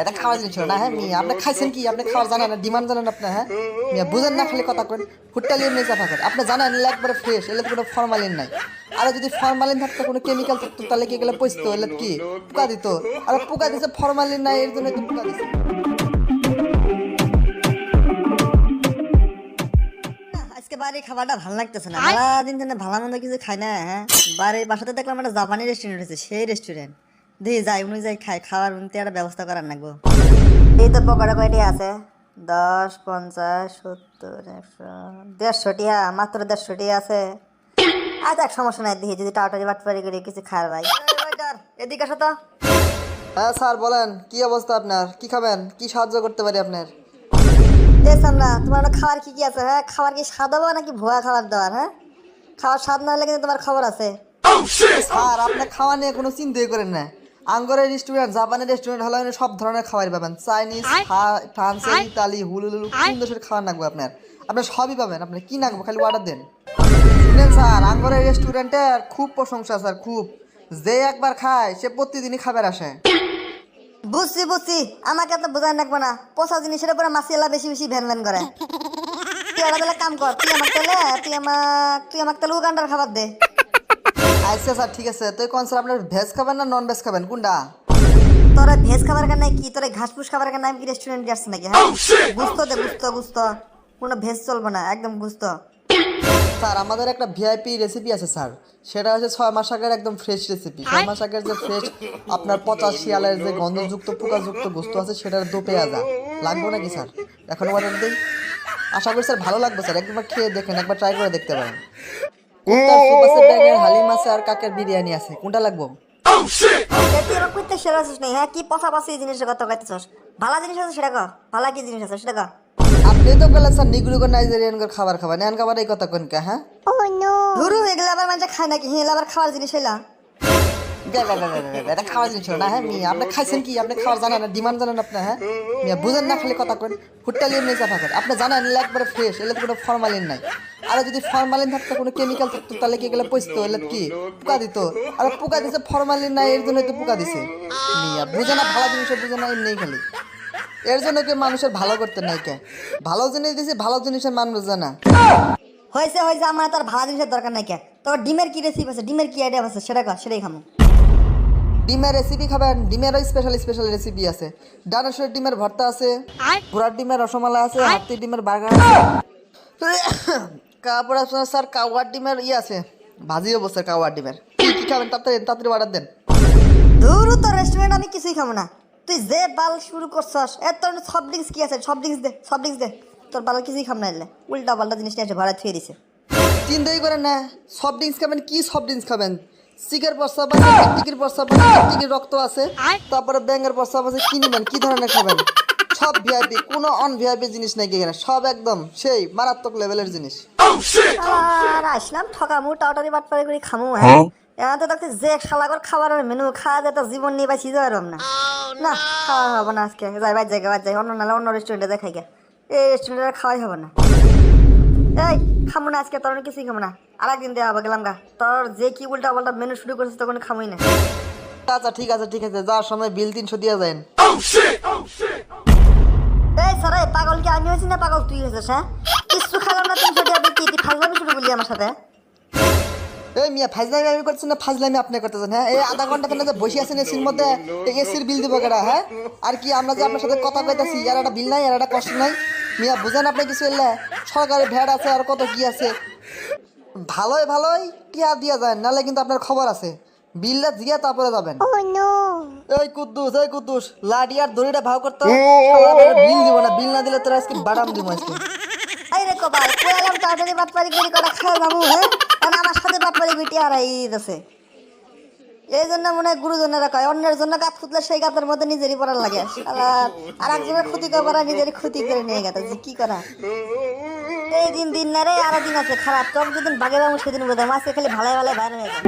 এটা খাওয়ার জিনিস না। হ্যাঁ মিয়া, আপনি খাইছেন কি? আপনি খাওয়ার জানেন না, ডিমান্ড জানেন আপনি? হ্যাঁ মিয়া, বুঝেন না, খালি কথা করেন। ফুটটালি এমনি চাপা করে আপনি জানেন এগুলো একবারে ফ্রেশ, এগুলো কোনো ফরমালিন নাই। আর যদি ফরমালিন থাকতো, কোনো কেমিক্যাল থাকতো, তাহলে কি এগুলো পচতো? এগুলো কি পোকা দিত? আর পোকা দিছে, ফরমালিন নাই, এর জন্য তো পোকা দিছে। আজকে বাড়ির খাবারটা ভালো লাগতেছে না, সারাদিন ধরে ভালো মন্দ কিছু খাই না। হ্যাঁ, বাড়ির বাসাতে দেখলাম একটা জাপানি রেস্টুরেন্ট আছে, সেই রেস্টুরেন্ট দিয়ে যাই অনুযায়ী খাই, খাওয়ার উন্নতি একটা ব্যবস্থা করার লাগবো। এই তো পকোড়া কয়টি আছে? 10, 50, 70, 100, 150 টিয়া, মাত্র 150 টিয়া আছে। আচ্ছা, এক সমস্যা নাই, দিয়ে যদি টাটারি বাটপারি করে কিছু খার ভাই। এদিকে আসো তো। হ্যাঁ স্যার বলেন, কি অবস্থা আপনার? কি খাবেন? কি সাহায্য করতে পারি আপনার? এ সামনা, তোমার খাবার কি কি আছে? হ্যাঁ, খাবার কি স্বাদ হবে নাকি ভুয়া খাবার দেওয়ার? হ্যাঁ, খাওয়ার স্বাদ না হলে কিন্তু তোমার খবর আছে। স্যার আপনি করে নিয়ে কোনো চিন্তাই করেন না। আঙ্গরের রেস্টুরেন্ট, জাপানের রেস্টুরেন্ট হলো এখানে সব ধরনের খাবার পাবেন। চাইনিজ, ফ্রান্স, ইতালি, হুলুলুলু, কোন দেশের খাবার লাগবে আপনার? আপনার সবই পাবেন। আপনি কি লাগবে খালি অর্ডার দেন। শুনেন স্যার, আঙ্গরের রেস্টুরেন্টের খুব প্রশংসা স্যার, খুব। যে একবার খায় সে প্রতিদিনই খাবার আসে। বুঝছি বুঝছি, আমাকে তো বোঝাই রাখবো না। পচা জিনিসের উপরে মাসিয়ালা বেশি বেশি ভ্যান ভ্যান করে। তুই একটা তাহলে কাম কর, তুই আমাকে তাহলে উগান্ডার খাবার দে। আচ্ছা স্যার ঠিক আছে। তো কোন স্যার, আপনার ভেজ খাবেন না নন ভেজ খাবেন, কোনটা? তোরা ভেজ খাবার কেন কি? তোরা ঘাস ফুস খাবার কেন? আমি কি রেস্টুরেন্ট আসছে নাকি? হ্যাঁ, বুঝতো দে, বুঝতো কোনো ভেজ চলবে না, একদম বুঝতো। স্যার আমাদের একটা ভিআইপি রেসিপি আছে স্যার, সেটা হচ্ছে 6 মাস আগের একদম ফ্রেশ রেসিপি। 6 মাস আগের যে ফ্রেশ আপনার 50 শিয়ালের যে গন্ধযুক্ত পোকাযুক্ত গোস্ত আছে, সেটার দো পেঁয়াজা লাগবে নাকি স্যার? এখন অর্ডার দিই। আশা করি স্যার ভালো লাগবে স্যার, একবার খেয়ে দেখেন, একবার ট্রাই করে দেখতে পারেন। কুত্তার স্যুপ আছে, ব্যাঙের হালিম আছে, আর কাকের বিরিয়ানি আছে, কোনটা লাগবে? তুই আমার কইতে সেরা আছিস নাই? হ্যাঁ, কি পচা পাশি জিনিসের কথা কইতেছস? ভালো জিনিস আছে সেটা কর, ভালো কি জিনিস আছে সেটা কর। আপনি তো বললেন স্যার নিগ্রুকো নাইজেরিয়ান খাবার খাবার, নেন খাবার এই কথা কোন কে? হ্যাঁ ধুরু, এগুলো আবার মানুষ খায় নাকি? এগুলো আবার খাওয়ার জিনিস হইলা? এটা খাওয়ার জিনিস না। হ্যাঁ মিয়া, আপনি খাইছেন কি? আপনি খাওয়ার জানেন না, ডিমান্ড জানেন আপনি? হ্যাঁ মিয়া, বুঝেন না, খালি কথা করেন। ফুটটালি এমনি চাপা করে আপনি জানেন এগুলো একবারে ফ্রেশ, এগুলো কোনো ফরমালিন নাই। আর যদি ফরমালিন থাকতো, কোনো কেমিক্যাল থাকতো, তাহলে কি এগুলো পচতো? এগুলো কি পোকা দিত? আর পোকা দিছে, ফরমালিন নাই, এর জন্য তো পোকা দিছে। মিয়া বুঝে না, ভালো জিনিস বুঝে না, এমনি খালি এর জন্য কেউ মানুষের ভালো করতে নাই কে? ভালো জিনিস দিছে, ভালো জিনিসের মান বুঝে না। হয়েছে, আমার তার ভালো জিনিসের দরকার নাই কে? তোর ডিমের কি রেসিপি আছে? ডিমের কি আইডিয়া আছে সেটা কর, সেটাই খামো। ডিমের রেসিপি খাবেন? ডিমেরও স্পেশাল স্পেশাল রেসিপি আছে। ডানাসের ডিমের ভর্তা আছে, ঘোড়ার ডিমের রসমালাই আছে, হাতির ডিমের বার্গার আছে। তারপর আপনার স্যার কাওয়ার ডিমের আছে, ভাজি অবস্থা কাওয়ার ডিমের। কি খাবেন? তাড়াতাড়ি তাড়াতাড়ি অর্ডার দেন। ধুরু, তোর রেস্টুরেন্ট আমি কিছুই খাবো না। তুই যে বাল শুরু করছস, তোর সফট ড্রিঙ্কস কি আছে? সফট ড্রিঙ্কস দে। তোর বাল কিছুই খাম না, এলে উল্টা পাল্টা জিনিস নিয়ে এসে ভাড়া থুয়ে দিছে। চিন্তাই করেন না, সফট ড্রিঙ্কস খাবেন? কি সফট ড্রিঙ্কস খাবেন? চিকের প্রস্তাব আছে, টিকির প্রস্তাব আছে, টিকির রক্ত আছে, তারপরে ব্যাঙের প্রস্তাব আছে। কি নিবেন? কি ধরনের খাবেন? সব ভিআইপি, কোনো অন ভিআইপি জিনিস নাকি এখানে? সব একদম সেই মারাত্মক লেভেলের জিনিস। আর আসলাম ঠকামু, টাউটারি বাটপারি করে খামু। হ্যাঁ, এখন তো দেখতে যে শালাগর খাবারের মেনু খাওয়া যেত জীবন নিয়ে বাঁচিয়ে যাওয়ার না। না, খাওয়া হবে না আজকে। যাই বাদ যাই, অন্য নাহলে অন্য রেস্টুরেন্টে দেখাই গে। এই রেস্টুরেন্টে খাওয়াই হবে না। এই খামু না আজকে, তোর কিছুই খামু না। আরেকদিন দেওয়া হবে, গেলাম গা। তোর যে কি উল্টা পাল্টা মেনু শুরু করেছিস তখন খামুই না। আচ্ছা ঠিক আছে ঠিক আছে, যাওয়ার সময় বিল 300 দিয়ে যান। এই স্যার, পাগল কি আমি হয়েছি না পাগল তুই হয়েছিস? হ্যাঁ, কিছু খেলাম না, 300 টাকা দিয়ে কি ফাজলামি শুরু করলি আমার সাথে? এই মিয়া, ফাজলামি আমি করছি না, ফাজলামি আপনি করতেছেন? হ্যাঁ, এই আধা ঘন্টা ধরে যে বসে আছেন এসির মধ্যে, এই এসির বিল দিব কেডা? হ্যাঁ, আর কি আমরা যে আপনার সাথে কথা কইতাছি, আর একটা বিল নাই, আর একটা কষ্ট নাই? মিয়া বুঝেন আপনি কিছু? এলে সরকারি ভ্যাট আছে, আর কত কি আছে। ভালোই টিয়া দিয়া যায়, নাহলে কিন্তু আপনার খবর আছে। বিলটা দিয়ে তারপরে যাবেন। এই কুদ্দুস লাডি আর দড়িটা ভাও করতো। বিল দিব না, বিল না দিলে তোর আজকে বাদাম দিব আজকে। এই রে কবাই, কইলাম তাড়াতাড়ি বাটপারি করে কটা খাওয়া যাবো। হ্যাঁ, কারণ আমার সাথে বাটপারি বিটি আর আছে। এই জন্য মনে হয় গুরুজনেরা কয়, অন্যের জন্য গাছ ফুটলে সেই গাছের মধ্যে নিজেরই পড়ার লাগে। আর একজনের ক্ষতি করা নিজেরই ক্ষতি করে নিয়ে গেছে, কি করা। এই দিন না রে, আরো দিন আছে খারাপ। তোর যেদিন বাগে বাবু সেদিন বোঝা মাসে খালি ভালো বাইরে হয়ে যায়।